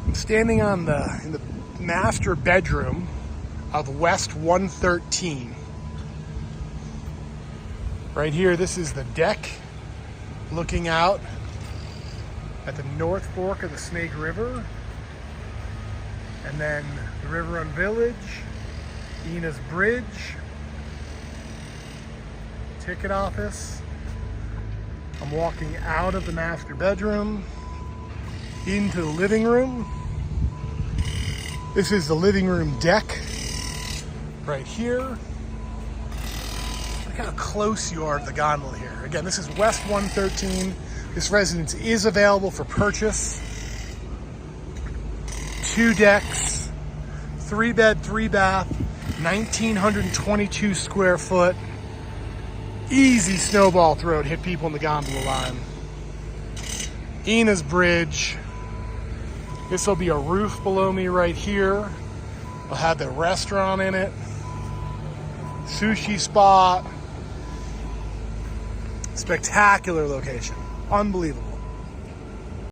I'm standing in the master bedroom of West 113. Right here, this is the deck looking out at the North Fork of the Snake River, and then the River Run Village, Ena's Bridge, ticket office. I'm walking out of the master bedroom into the living room. This is the living room deck right here. Look how close you are to the gondola here. Again, this is West 113. This residence is available for purchase. 2 decks, 3 bed, 3 bath, 1,922 square foot. Easy snowball throw to hit people in the gondola line. Ena's Bridge. This will be a roof below me right here. We'll have the restaurant in it. Sushi spot. Spectacular location. Unbelievable.